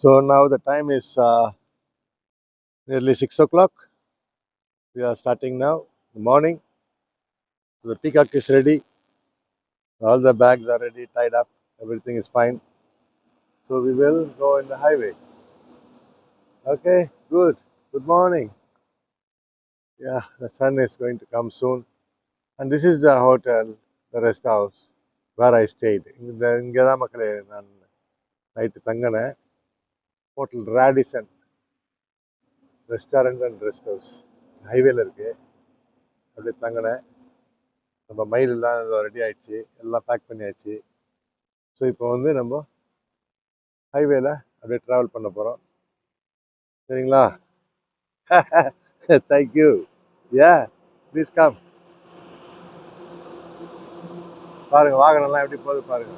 So now the time is nearly 6 o'clock. We are starting now, the morning. So the peacock is ready. All the bags are ready, tied up. Everything is fine. So we will go in the highway. Okay, good. Good morning. Yeah, the sun is going to come soon. And this is the hotel, the rest house where I stayed. இங்கே தான் மக்களே நான் night தங்கினேன். Hotel Radisson restaurant and rest house ஹைவேல இருக்கு. அப்படியே தங்கினேன். நம்ம mile எல்லாம் ரெடி ஆயிடுச்சு, எல்லாம் பேக் பண்ணியாச்சு. ஸோ இப்போ வந்து நம்ம ஹைவேல அப்படியே ட்ராவல் பண்ண போகிறோம். சரிங்களா? தேங்க்யூ. Yeah, please come. பாருங்க வாகனம்லாம் எப்படி போகுது பாருங்க.